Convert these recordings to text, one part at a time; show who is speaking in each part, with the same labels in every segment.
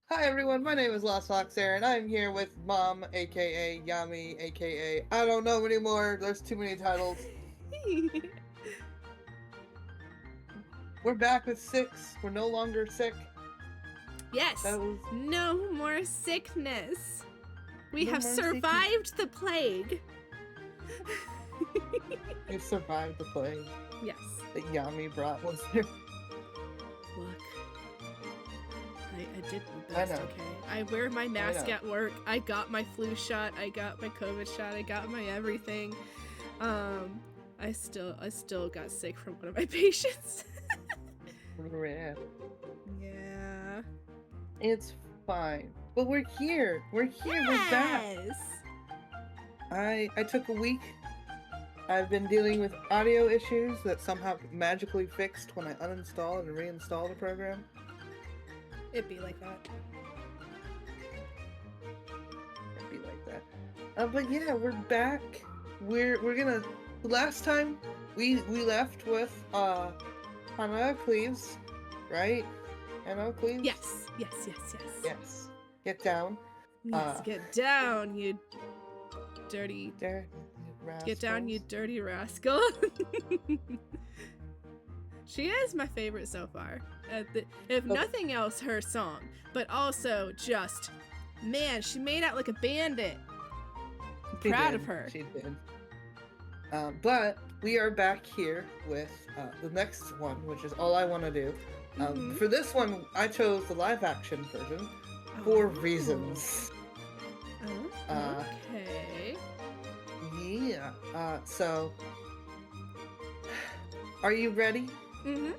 Speaker 1: Hi everyone, my name is Lost Fox Air, and I'm here with Mom, aka Yami, aka I don't know anymore. There's too many titles. We're back with 6. We're no longer sick.
Speaker 2: Yes,
Speaker 1: Was...
Speaker 2: no more sickness. We
Speaker 1: No
Speaker 2: have
Speaker 1: more
Speaker 2: survived the plague.
Speaker 1: We survived the plague
Speaker 2: Yes.
Speaker 1: that Yami brought with her.
Speaker 2: Look, I did my best, okay? I wear my mask at work. I got my flu shot. I got my COVID shot. I got my everything. I still got sick from one of my patients. Yeah.
Speaker 1: It's fine. But we're here. We're here. We're back. I took a week. I've been dealing with audio issues that somehow magically fixed when I uninstalled and reinstalled the program.
Speaker 2: It'd be like that.
Speaker 1: It'd be like that. But yeah, we're back. We're gonna. Last time we left with Hannah Cleves, right? Hannah Cleves.
Speaker 2: Yes.
Speaker 1: Yes. Get down.
Speaker 2: Yes, get down, you dirty.
Speaker 1: Rascals.
Speaker 2: Get down, you dirty rascal. She is my favorite so far. If nothing else, her song. But also just, man, she made out like a bandit. Proud of her.
Speaker 1: She did. But we are back here with the next one, which is All I Want to Do. For this one, I chose the live action version for reasons.
Speaker 2: Okay.
Speaker 1: Yeah. So, are you ready?
Speaker 2: Mm-hmm.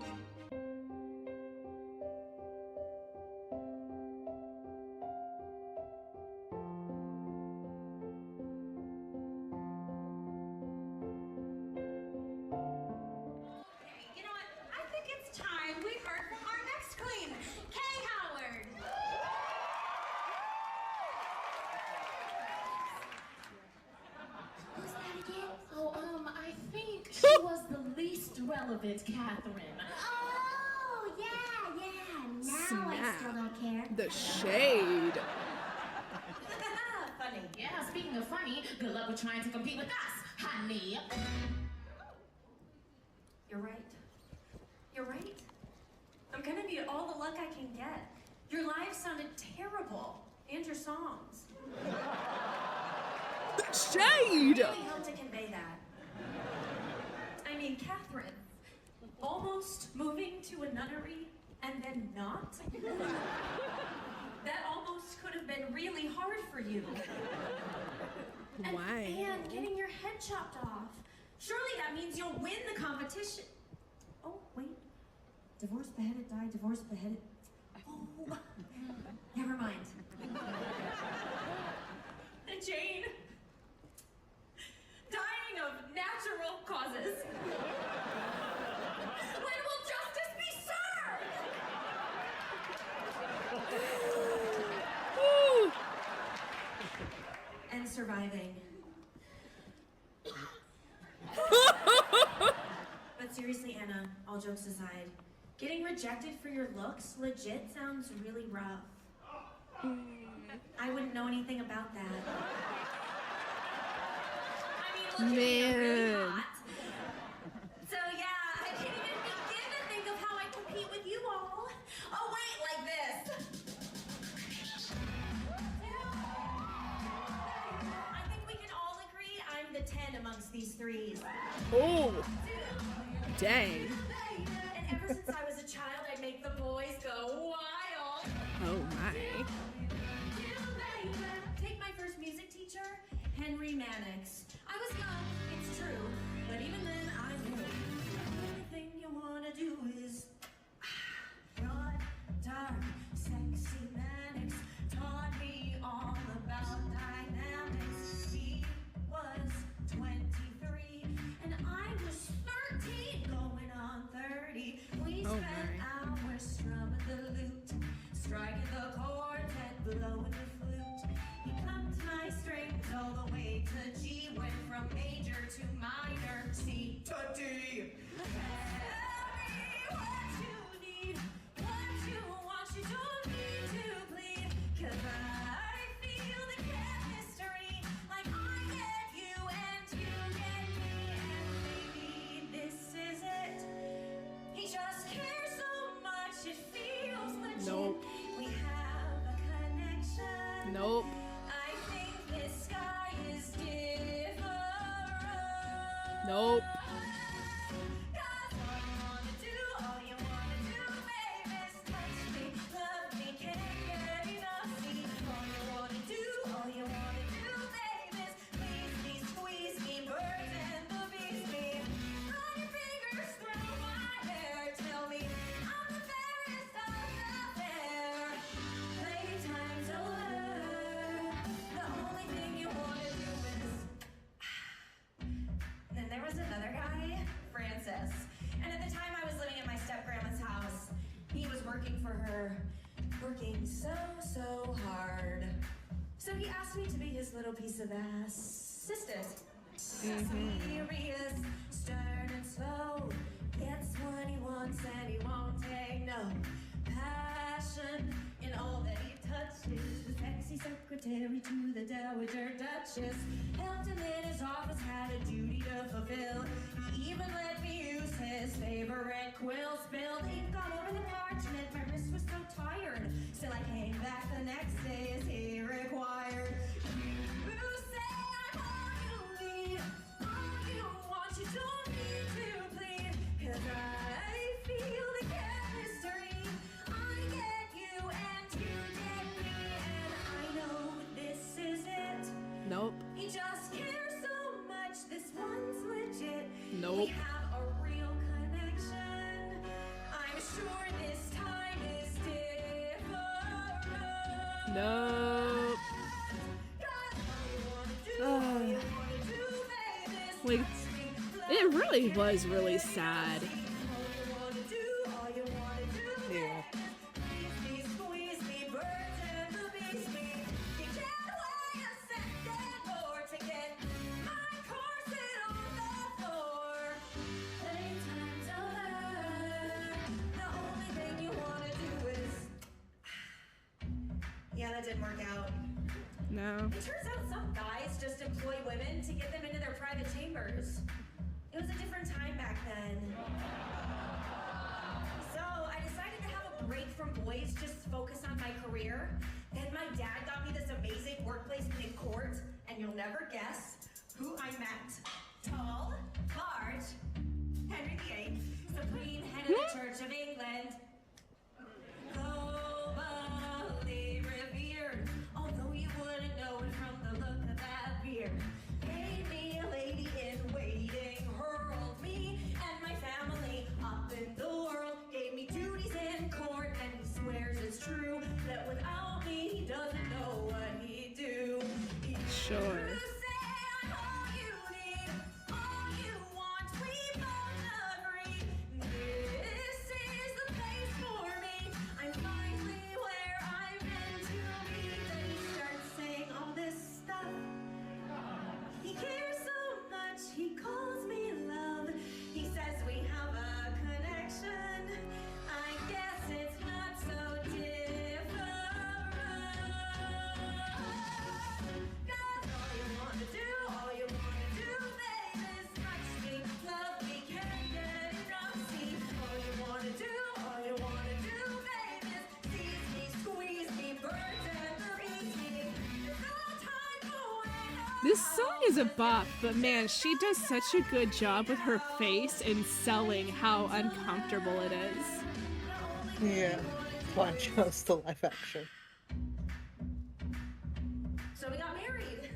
Speaker 3: Relevant, Catherine.
Speaker 4: Oh, yeah. Now
Speaker 2: Snap.
Speaker 4: I still don't care.
Speaker 2: The shade.
Speaker 3: Funny. Yeah, speaking of funny, good luck with trying to compete with us, honey.
Speaker 5: You're right. I'm gonna need all the luck I can get. Your live sounded terrible. And your songs.
Speaker 2: The shade!
Speaker 5: Really helped to convey that. I mean, Catherine, almost moving to a nunnery and then not? That almost could have been really hard for you.
Speaker 2: Why?
Speaker 5: And getting your head chopped off. Surely that means you'll win the competition. Oh, wait. Divorce, beheaded, die, divorce, beheaded. Oh, never mind. And Jane, dying of natural causes. When will justice be served? And surviving. But seriously, Anna, all jokes aside, getting rejected for your looks legit sounds really rough. I wouldn't know anything about that. I mean, look at me, I'm really hot. So yeah, I can't even begin to think of how I compete with you all. Oh wait, like this. I think we can all agree I'm the 10 amongst these threes.
Speaker 2: Oh, dang.
Speaker 5: And ever since I was a child, I'd make the boys go wild.
Speaker 2: Oh my.
Speaker 5: Take my first music teacher, Henry Mannix. I was young, it's true, but even then I knew the only thing you wanna do is broad, dark, sexy Mannix taught me all about dynamics. He was 23 and I was 13, going on 30. We spent hours strumming the lute, striking the chords and blowing the flute. He plucked my strings all the way to G, went from major to minor, C to D. Tell me what you need, what you want, you don't need to plead.
Speaker 2: Nope.
Speaker 5: I think this sky is different.
Speaker 2: Nope.
Speaker 5: 'Cause all you wanna do, baby, is touch me, love me, can't get enough. See, all you wanna do, baby, is please me, squeeze me, birds and the bees me. Run your fingers through my hair, tell me I'm the fairest of the fair. Playtime's over. The only thing you wanna do is. Then there was another guy, Francis. And at the time I was living at my step-grandma's house. He was working for her, working so hard. So he asked me to be his little piece of assistant. Serious, stern and slow. Gets what he wants and he won't take no. Passion in all that he touches. The sexy secretary to the Dowager Duchess. Helped him in his office, had a duty to fulfill. He even let me use his favorite quill. Spilled ink all over the parchment, my wrist was so tired. Still I came back the next day as he required. You say I'm all you need, all you want, you don't need to plead. 'Cause I feel the chemistry, I get you and you get me. And I know this is it.
Speaker 2: Nope.
Speaker 5: He just cares so much, this one's legit.
Speaker 2: Nope.
Speaker 5: We have a real connection. I'm sure this time is different.
Speaker 2: Nope.
Speaker 5: 'Cause all you wanna do, all you wanna do, baby, is
Speaker 2: Like,
Speaker 5: touch me, love
Speaker 2: it really
Speaker 5: me,
Speaker 2: was
Speaker 5: can't
Speaker 2: really
Speaker 5: get
Speaker 2: sad.
Speaker 5: enough. All you wanna do,
Speaker 1: Yeah.
Speaker 5: please me, squeeze me, birds and the bees me. You can't wait a second more to get my corset on the floor. Playtime's over. The only thing you wanna do is. Yeah, that didn't work out.
Speaker 2: No.
Speaker 5: It turns out some guys just employ women to get them into their private chambers. It was a different time back then. So I decided to have a break from boys, just focus on my career. Then my dad got me this amazing workplace pin court, and you'll never guess who I met. Tall, large, Henry VIII, supreme head of the Church of England. Globally revered, although you wouldn't know it from the look of that beard. Made me a lady in waiting, hurled me and my family up in the world. Gave me duties in court, and he swears it's true that without me he doesn't know what he'd do.
Speaker 2: Sure.
Speaker 5: You say I'm all you need, all you want, we both agree. This is the place for me. I'm finally where I've been to be. Then he starts saying all this stuff. He cares so much, he calls me love. He says we have a connection. I guess it's not so different. 'Cause all you wanna do, baby, is touch me, love me, can't get enough. See, all you wanna do, baby, is tease me, squeeze me, birds and the bees me. There's no time for waiting.
Speaker 2: This song is a bop, but man, she does such a good job with her face in selling how uncomfortable it is.
Speaker 1: Yeah. Well, I chose the live action.
Speaker 5: So we got married.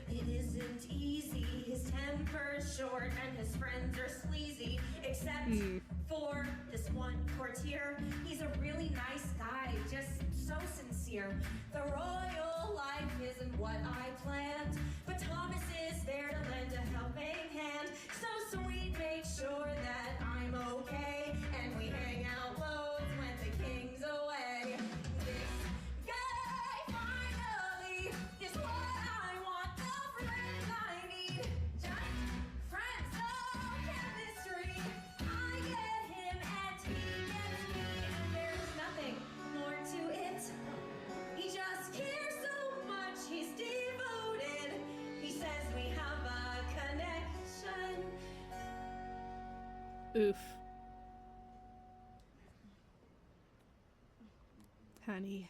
Speaker 5: It isn't easy. His temper's short and his friends are sleazy. Except for this one courtier. He's a really nice guy, just so sincere. The royal life isn't what I planned, but Thomas is there to lend a helping hand. So sweet, make sure that I'm okay, and we hang out loads when the king's away. This guy finally is what I want, the friends I need. Just friends, no chemistry. I get him and he gets me, and there's nothing more to it. He just cares so much, he's devoted. He says we have a connection.
Speaker 2: Oof. Honey.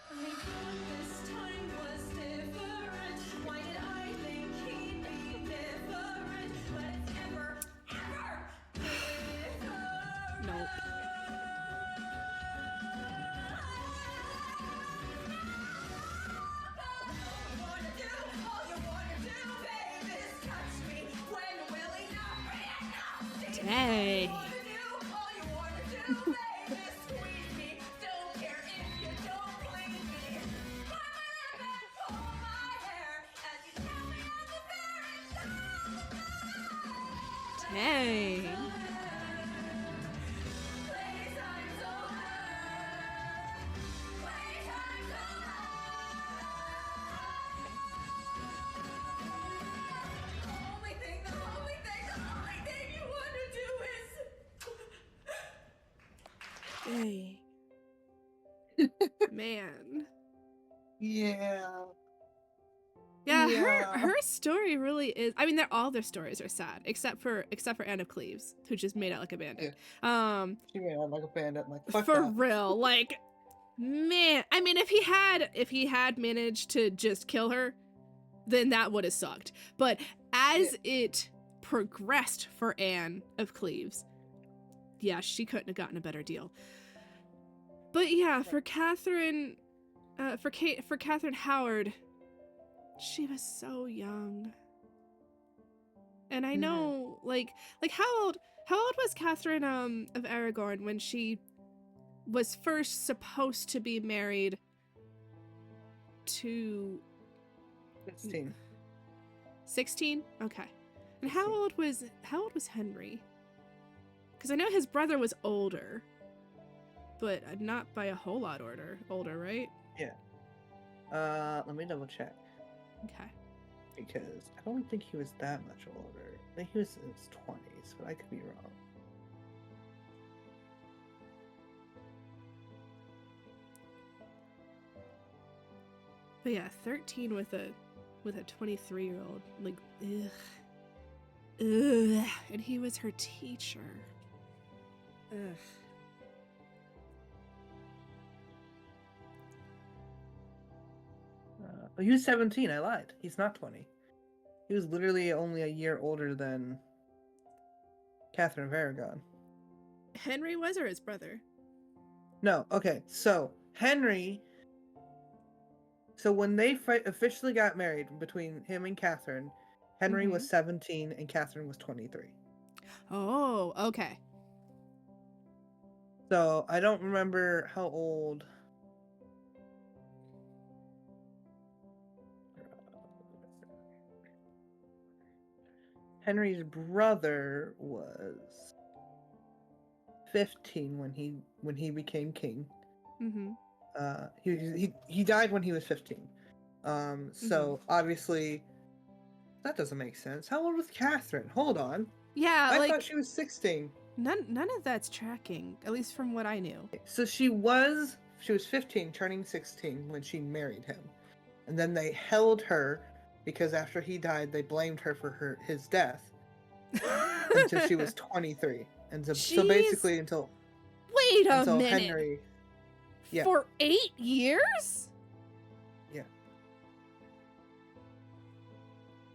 Speaker 5: I thought this time was different. Why did I think he'd be different? But it's ever different.
Speaker 2: Nope.
Speaker 5: All you wanna do, babe, is touch me. When will he not be enough?
Speaker 2: Dang.
Speaker 5: All you wanna do, babe, is squeeze me. Don't care if you don't please me. Bite my lip and pull my hair as you tell me I'm the fairest of the
Speaker 2: Dang.
Speaker 5: Playtime's over. Playtime's over. The only thing you want to do is
Speaker 2: Dang. Man.
Speaker 1: Yeah.
Speaker 2: Yeah,
Speaker 1: Yeah.
Speaker 2: her story really is. I mean, all their stories are sad, except for Anne of Cleves, who just made out like a bandit.
Speaker 1: She made out like a bandit. Like, fuck
Speaker 2: For
Speaker 1: that.
Speaker 2: real, like, man. I mean, if he had managed to just kill her, then that would have sucked. But as it progressed for Anne of Cleves, yeah, she couldn't have gotten a better deal. But yeah, for Catherine, for Catherine Howard, she was so young. And I know, like how old was Catherine of Aragon when she was first supposed to be married to
Speaker 1: 16.
Speaker 2: 16? Okay. And how old was Henry? Because I know his brother was older, but not by a whole lot older, right?
Speaker 1: Yeah. Let me double check.
Speaker 2: Okay.
Speaker 1: Because I don't think he was that much older. I think he was in his 20s, but I could be wrong.
Speaker 2: But yeah, 13 with a 23-year-old, like, ugh. And he was her teacher. Ugh.
Speaker 1: He was 17. I lied. He's not 20. He was literally only a year older than Catherine of Aragon.
Speaker 2: Henry was, or his brother?
Speaker 1: No, okay. So Henry. So when they officially got married between him and Catherine, Henry was 17 and Catherine was 23.
Speaker 2: Oh, okay.
Speaker 1: So I don't remember how old. Henry's brother was 15 when he became king.
Speaker 2: Mm-hmm.
Speaker 1: He died when he was 15. So obviously that doesn't make sense. How old was Catherine? Hold on.
Speaker 2: Yeah,
Speaker 1: I thought she was 16.
Speaker 2: None of that's tracking, at least from what I knew.
Speaker 1: So she was 15, turning 16 when she married him. And then they held her because after he died, they blamed her for his death until she was 23. And so basically until
Speaker 2: minute.
Speaker 1: Henry. Yeah.
Speaker 2: For 8 years?
Speaker 1: Yeah.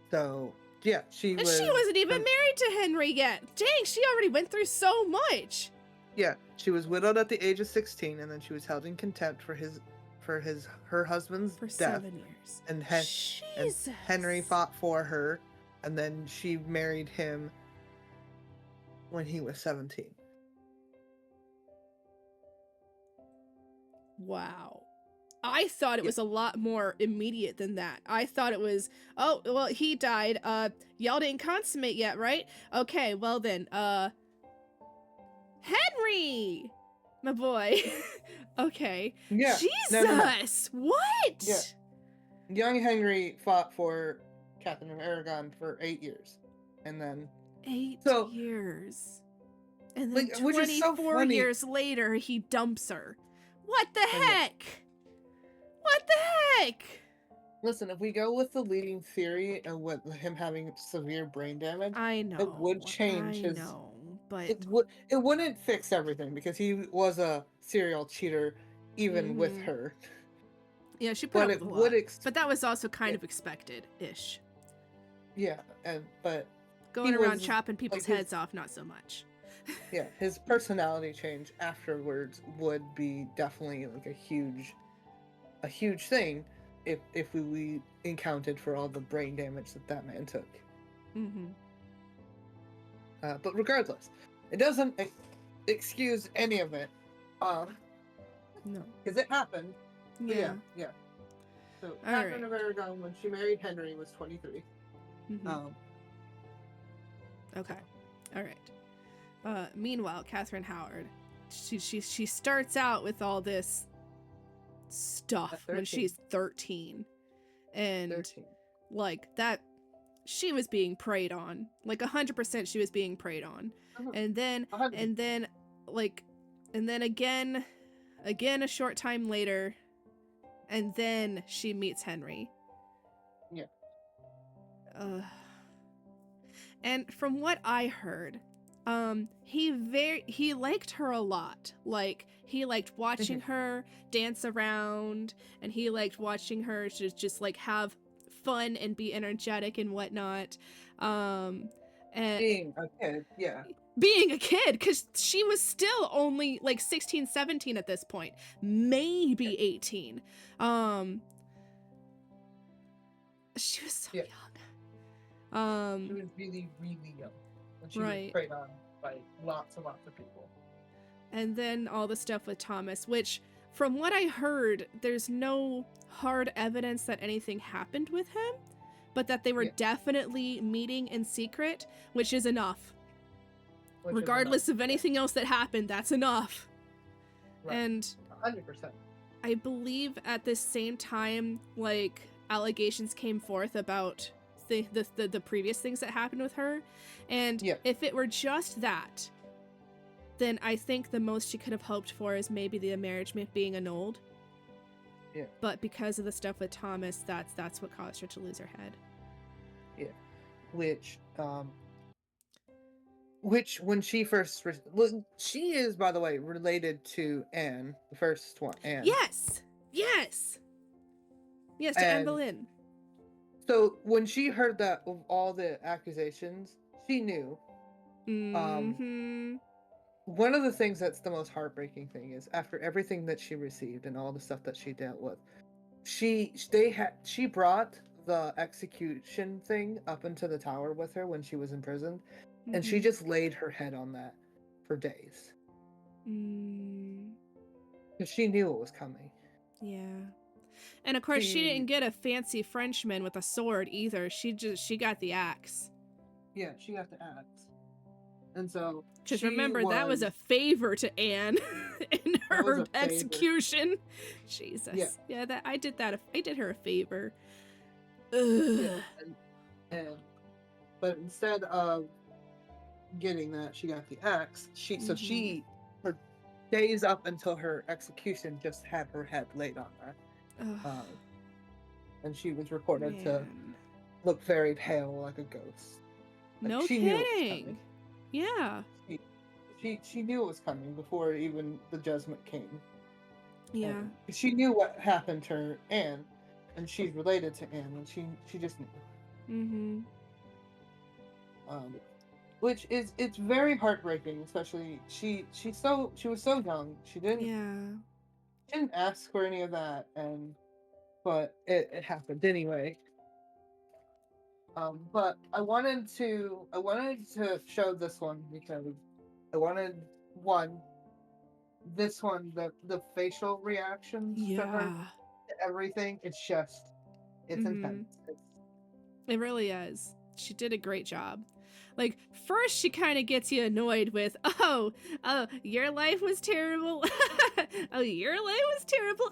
Speaker 1: So yeah, she
Speaker 2: wasn't even married to Henry yet. Dang, she already went through so much.
Speaker 1: Yeah, she was widowed at the age of 16, and then she was held in contempt for her husband's
Speaker 2: For
Speaker 1: death.
Speaker 2: 7 years.
Speaker 1: And
Speaker 2: Jesus.
Speaker 1: Henry fought for her, and then she married him when he was 17.
Speaker 2: Wow. I thought it was a lot more immediate than that. I thought it was, oh, well, he died. Y'all didn't consummate yet, right? Okay, well then, Henry! My boy. Okay.
Speaker 1: Yeah.
Speaker 2: Jesus!
Speaker 1: No.
Speaker 2: What?
Speaker 1: Yeah. Young Henry fought for Catherine of Aragon for 8 years. And then
Speaker 2: 8 years. And then
Speaker 1: which is so
Speaker 2: 24
Speaker 1: funny.
Speaker 2: years later, he dumps her. What the heck? What the heck?
Speaker 1: Listen, if we go with the leading theory of what him having severe brain damage,
Speaker 2: I know.
Speaker 1: it would change
Speaker 2: I know, but
Speaker 1: it wouldn't fix everything because he was a serial cheater even with her.
Speaker 2: Yeah, she put
Speaker 1: But
Speaker 2: up
Speaker 1: it
Speaker 2: with a
Speaker 1: would
Speaker 2: lot. But that was also kind of expected-ish.
Speaker 1: Yeah, but
Speaker 2: going
Speaker 1: he
Speaker 2: around
Speaker 1: was,
Speaker 2: chopping people's
Speaker 1: like,
Speaker 2: heads off, not so much.
Speaker 1: Yeah, his personality change afterwards would be definitely like a huge thing if we accounted for all the brain damage that man took.
Speaker 2: Mm-hmm.
Speaker 1: But regardless, it doesn't excuse any of it.
Speaker 2: No,
Speaker 1: because it happened.
Speaker 2: yeah.
Speaker 1: Yeah. So
Speaker 2: All
Speaker 1: Catherine
Speaker 2: right.
Speaker 1: of Aragon, when she married Henry, was 23.
Speaker 2: Mm-hmm. Okay, all right. Meanwhile, Catherine Howard, she starts out with all this stuff when she's 13, and
Speaker 1: 13.
Speaker 2: like that, she was being preyed on, like 100%. She was being preyed on, and then
Speaker 1: 100%.
Speaker 2: again a short time later, and then she meets Henry.
Speaker 1: Yeah.
Speaker 2: And from what I heard, he liked her a lot. Like, he liked watching her dance around, and he liked watching her just like have fun and be energetic and whatnot. And
Speaker 1: Being a kid, yeah.
Speaker 2: Being a kid, because she was still only like 16, 17 at this point, maybe 18. She was so young.
Speaker 1: She was really, really young. And she
Speaker 2: right.
Speaker 1: was preyed on by lots and lots of people.
Speaker 2: And then all the stuff with Thomas, which, from what I heard, there's no hard evidence that anything happened with him, but that they were definitely meeting in secret, which is enough. Regardless of anything else that happened, that's enough. Right. And
Speaker 1: 100%.
Speaker 2: I believe at the same time, like, allegations came forth about the previous things that happened with her, and if it were just that, then I think the most she could have hoped for is maybe the marriage being annulled.
Speaker 1: Yeah.
Speaker 2: But because of the stuff with Thomas, that's what caused her to lose her head.
Speaker 1: Yeah. Which when she first, she is, by the way, related to Anne, the first one, Anne.
Speaker 2: Yes, to Anne Boleyn.
Speaker 1: So when she heard that of all the accusations, she knew. One of the things that's the most heartbreaking thing is, after everything that she received and all the stuff that she dealt with, she brought the execution thing up into the tower with her when she was imprisoned, and she just laid her head on that for days. Because she knew it was coming.
Speaker 2: Yeah. And of course, she didn't get a fancy Frenchman with a sword either. She got the axe.
Speaker 1: Yeah, she got the axe. And so,
Speaker 2: because remember, that was a favor to Anne in her execution. Jesus. Yeah, that I did her a favor. Ugh.
Speaker 1: Yeah, but instead of getting that, she got the axe. Her days up until her execution just had her head laid on that. And she was reported to look very pale, like a ghost. Like,
Speaker 2: no kidding. Yeah.
Speaker 1: She knew it was coming before even the judgment came.
Speaker 2: Yeah.
Speaker 1: And she knew what happened to her, Anne, and she's related to Anne, and she just knew. Which is, it's very heartbreaking, especially she was so young. She didn't ask for any of that, but it happened anyway. But I wanted to show this one because I wanted the facial reactions to her, to everything. It's intense.
Speaker 2: It really is. She did a great job. Like, first she kind of gets you annoyed with, oh, your life was terrible. Oh, your life was terrible.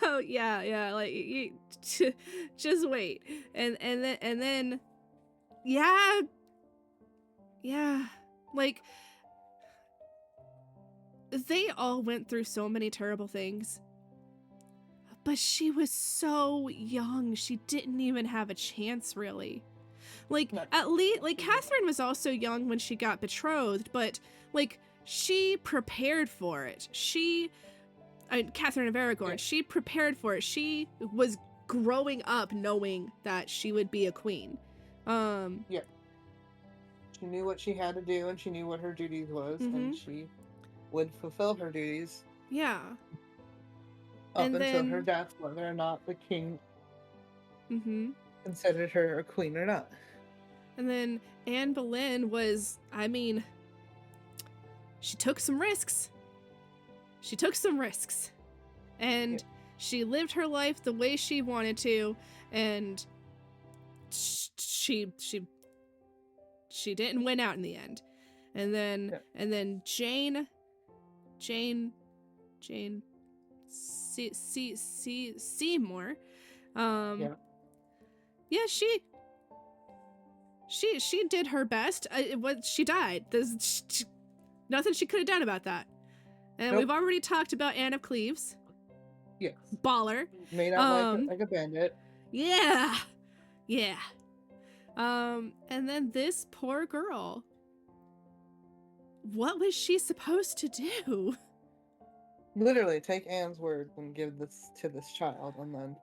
Speaker 2: Oh, yeah, like, just wait. And then, yeah, like, they all went through so many terrible things. But she was so young, she didn't even have a chance, really. Like, at least, like, Catherine was also young when she got betrothed, but, like, she prepared for it. She Catherine of Aragorn,
Speaker 1: Yeah.
Speaker 2: she prepared for it. She was growing up knowing that she would be a queen.
Speaker 1: Yeah. She knew what she had to do, and she knew what her duties was, and she would fulfill her duties.
Speaker 2: Yeah.
Speaker 1: Up
Speaker 2: And
Speaker 1: until
Speaker 2: then,
Speaker 1: her death, whether or not the king
Speaker 2: mm-hmm.
Speaker 1: considered her a queen or not.
Speaker 2: And then Anne Boleyn was, I mean, she took some risks. She took some risks. And she lived her life the way she wanted to, and she didn't win out in the end. And then Jane Seymour, she did her best. She died. There's nothing she could have done about that. And we've already talked about Anne of Cleves.
Speaker 1: Yes.
Speaker 2: Baller.
Speaker 1: Made out like a bandit.
Speaker 2: Yeah. Yeah. And then this poor girl. What was she supposed to do?
Speaker 1: Literally take Anne's word and give this to this child, and then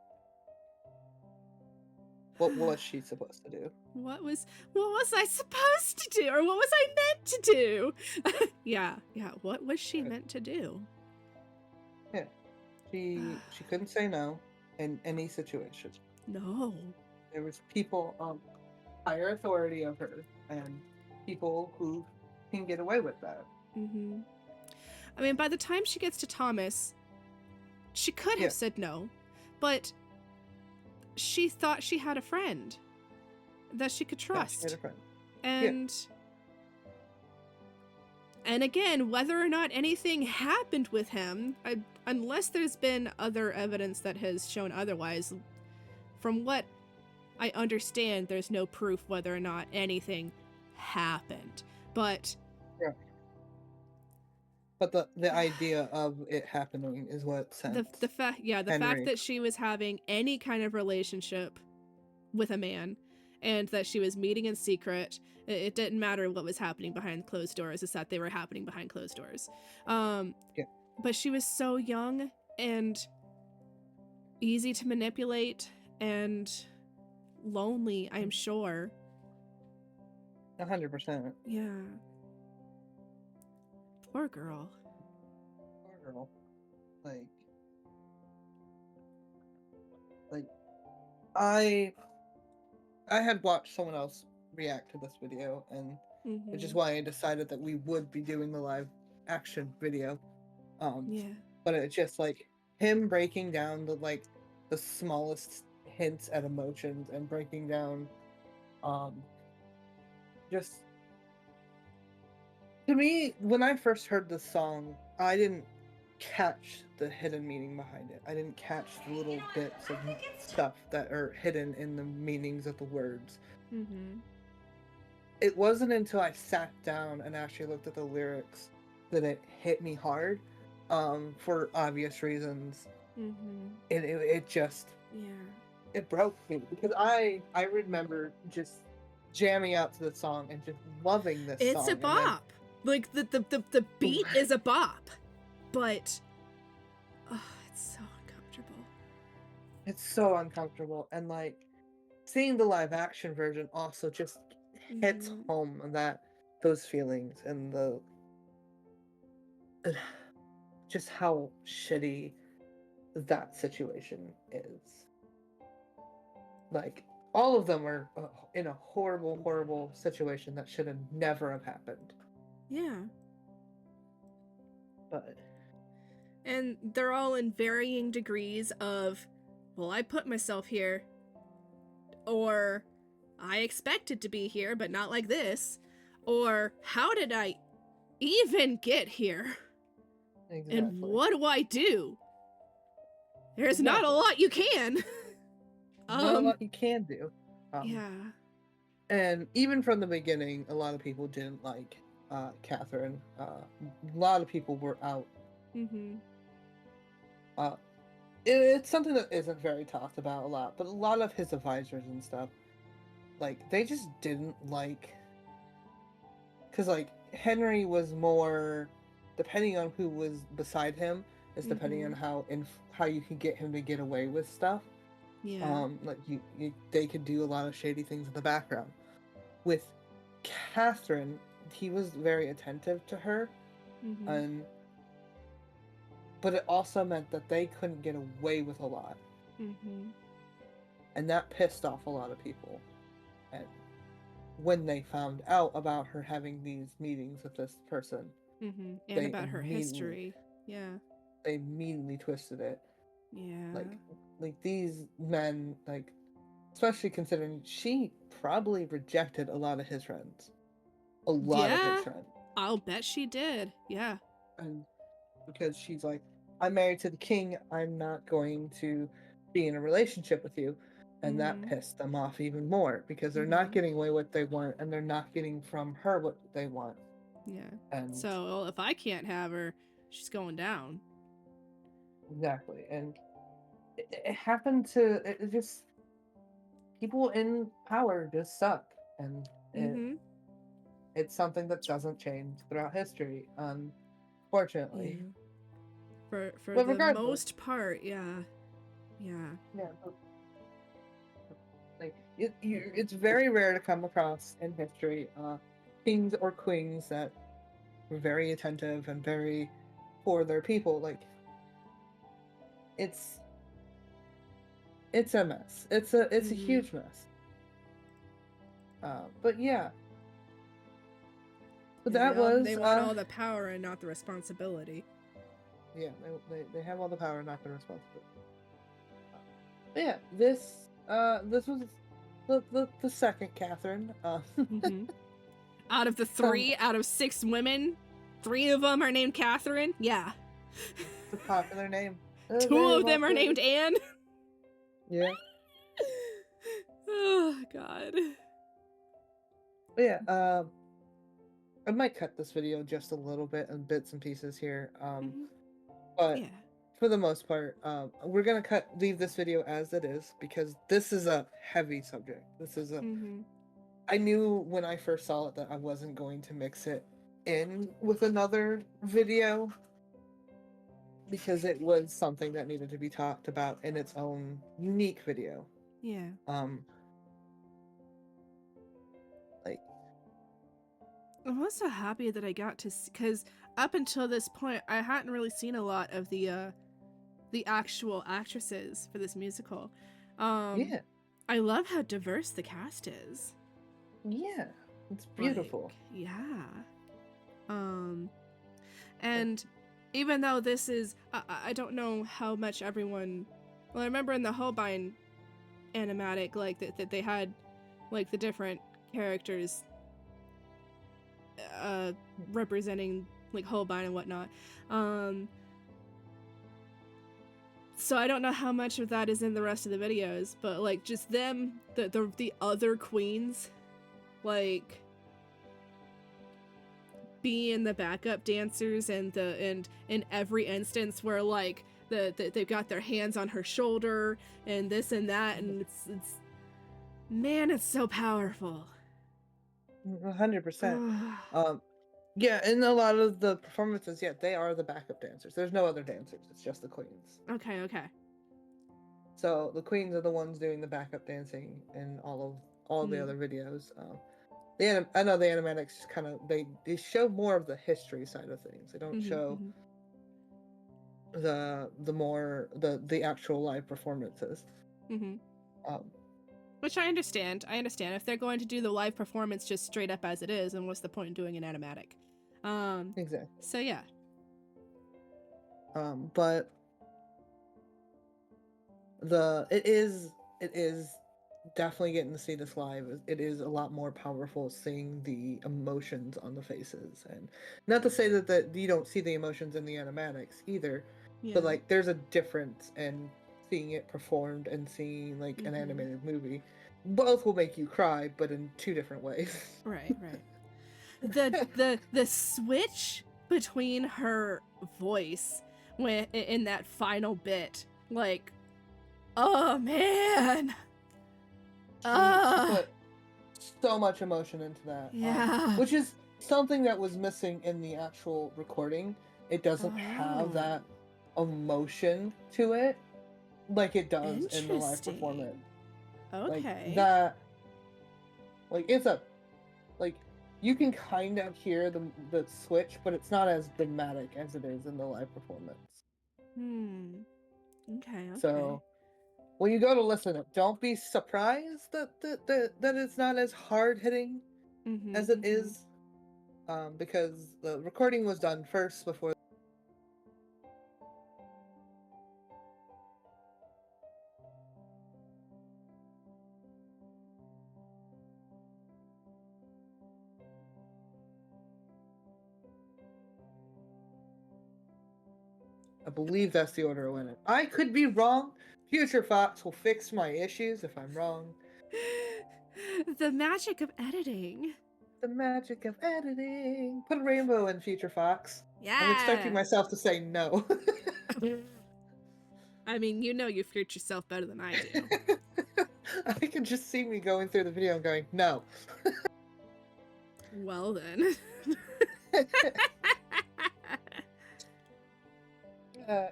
Speaker 1: what was she supposed to do?
Speaker 2: What was I supposed to do? Or what was I meant to do? Yeah. What was she meant to do?
Speaker 1: Yeah. She couldn't say no in any situation.
Speaker 2: No.
Speaker 1: There was people higher authority of her, and people who can get away with that.
Speaker 2: Mm-hmm. I mean, by the time she gets to Thomas, she could have said no, but she thought she had a friend that she could trust.
Speaker 1: She had a friend.
Speaker 2: And again, whether or not anything happened with him, unless there's been other evidence that has shown otherwise, from what I understand, there's no proof whether or not anything happened. But
Speaker 1: the idea of it happening is what sent
Speaker 2: the fact that she was having any kind of relationship with a man, and that she was meeting in secret. It didn't matter what was happening behind closed doors, it's that they were happening behind closed doors. But she was so young and easy to manipulate and lonely, I'm sure.
Speaker 1: 100%.
Speaker 2: Yeah. Poor girl.
Speaker 1: Poor girl. Like I had watched someone else react to this video, and which is why I decided that we would be doing the live action video. But it's just like him breaking down the smallest hints at emotions, and breaking down just to me, when I first heard the song, I didn't catch the hidden meaning behind it. I didn't catch the little bits of stuff that are hidden in the meanings of the words. It wasn't until I sat down and actually looked at the lyrics that it hit me hard, for obvious reasons. It just it broke me, because I remember just jamming out to the song and just loving this song.
Speaker 2: It's a bop. Like the beat is a bop, but it's so uncomfortable.
Speaker 1: It's so uncomfortable, and like seeing the live action version also just hits home on those feelings, and just how shitty that situation is. Like, all of them are in a horrible, horrible situation that should have never have happened.
Speaker 2: Yeah.
Speaker 1: And
Speaker 2: they're all in varying degrees of, well, I put myself here, or I expected to be here, but not like this, or how did I even get here?
Speaker 1: Exactly.
Speaker 2: And what do I do? There's not a lot you can.
Speaker 1: Not a lot you can do.
Speaker 2: Yeah.
Speaker 1: And even from the beginning, a lot of people didn't like Catherine. A lot of people were out. It's something that isn't very talked about a lot, but a lot of his advisors and stuff, like, they just didn't like, because like Henry was more, depending on who was beside him, is depending on how you can get him to get away with stuff.
Speaker 2: Yeah.
Speaker 1: Like they could do a lot of shady things in the background. With Catherine, he was very attentive to her, and but it also meant that they couldn't get away with a lot, and that pissed off a lot of people. And when they found out about her having these meetings with this person,
Speaker 2: and
Speaker 1: they
Speaker 2: about her history,
Speaker 1: they immediately twisted it.
Speaker 2: Yeah.
Speaker 1: Like these men, like, especially considering she probably rejected a lot of his friends. A lot of his friends.
Speaker 2: I'll bet she did. Yeah.
Speaker 1: And because she's like, I'm married to the king, I'm not going to be in a relationship with you. And that pissed them off even more because they're not getting away what they want, and they're not getting from her what they want.
Speaker 2: Yeah.
Speaker 1: And
Speaker 2: so, well, if I can't have her, she's going down.
Speaker 1: Exactly. And it happened to it just people in power just suck, and it's something that doesn't change throughout history, unfortunately.
Speaker 2: For but the most part, yeah.
Speaker 1: Like it's very rare to come across in history kings or queens that were very attentive and very for their people. Like it's a mess. It's a huge mess. But yeah. But that was
Speaker 2: they want all the power and not the responsibility.
Speaker 1: Yeah, they have all the power and not the responsibility. But yeah, this was the second Catherine.
Speaker 2: Out of the out of 6 women, 3 of them are named Catherine. Yeah.
Speaker 1: It's a popular name.
Speaker 2: 2 of them are named Anne.
Speaker 1: Yeah.
Speaker 2: Oh God.
Speaker 1: But yeah, I might cut this video just a little bit in bits and pieces here. But for the most part, we're gonna leave this video as it is because this is a heavy subject. This is a. I knew when I first saw it that I wasn't going to mix it in with another video because it was something that needed to be talked about in its own unique video.
Speaker 2: Yeah.
Speaker 1: Like,
Speaker 2: I'm also happy that I got to see, because up until this point, I hadn't really seen a lot of the actual actresses for this musical.
Speaker 1: yeah.
Speaker 2: I love how diverse the cast is.
Speaker 1: Yeah, it's beautiful.
Speaker 2: Like, yeah. And even though this is, I don't know how much everyone. Well, I remember in the Holbein animatic, like that they had, like the different characters, representing like Holbein and whatnot. So I don't know how much of that is in the rest of the videos, but like just them, the other queens, like being the backup dancers and in every instance where like they've got their hands on her shoulder and this and that, and it's man, it's so powerful.
Speaker 1: 100%. Yeah, in a lot of the performances, yeah, they are the backup dancers. There's no other dancers. It's just the queens.
Speaker 2: Okay.
Speaker 1: So the queens are the ones doing the backup dancing in all the other videos. I know the animatics kind of they show more of the history side of things. They don't show the actual live performances.
Speaker 2: Which I understand. If they're going to do the live performance just straight up as it is, then what's the point in doing an animatic?
Speaker 1: Exactly.
Speaker 2: So yeah.
Speaker 1: But it is definitely getting to see this live. It is a lot more powerful seeing the emotions on the faces, and not to say that you don't see the emotions in the animatics either, but like there's a difference in seeing it performed and seeing like an animated movie. Both will make you cry, but in 2 different ways.
Speaker 2: Right. The switch between her voice when in that final bit, like, oh man,
Speaker 1: She put so much emotion into that.
Speaker 2: Yeah.
Speaker 1: Which is something that was missing in the actual recording. It doesn't have that of motion to it like it does in the live
Speaker 2: Interesting.
Speaker 1: performance.
Speaker 2: Okay.
Speaker 1: Like that, like it's a, like you can kind of hear the switch, but it's not as dramatic as it is in the live performance.
Speaker 2: Okay.
Speaker 1: So when you go to listen, don't be surprised that it's not as hard hitting as it is, because the recording was done first before. I believe that's the order it went in. I could be wrong. Future Fox will fix my issues if I'm wrong.
Speaker 2: The magic of editing.
Speaker 1: The magic of editing. Put a rainbow in Future Fox.
Speaker 2: Yeah.
Speaker 1: I'm expecting myself to say no.
Speaker 2: I mean, you know you feared yourself better than I do.
Speaker 1: I can just see me going through the video and going, no.
Speaker 2: Well then.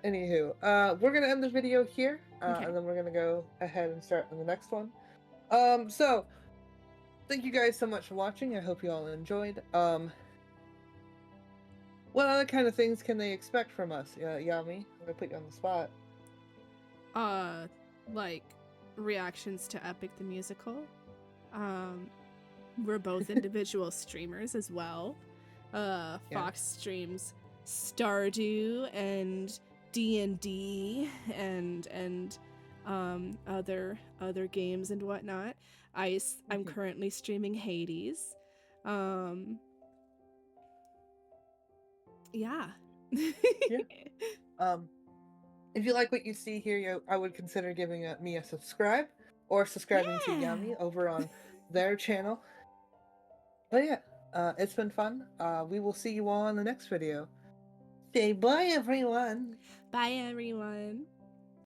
Speaker 1: Anywho, we're gonna end the video here, and then we're gonna go ahead and start on the next one. So thank you guys so much for watching. I hope you all enjoyed. What other kind of things can they expect from us? Yami, I'm gonna put you on the spot.
Speaker 2: Like reactions to Epic the Musical. We're both individual streamers as well. Fox streams Stardew and D&D and other games and whatnot. I'm currently streaming Hades. Yeah.
Speaker 1: If you like what you see here, I would consider giving me a subscribe or subscribing to Yami over on their channel. But yeah, it's been fun. We will see you all in the next video. Say bye, everyone.
Speaker 2: Bye, everyone.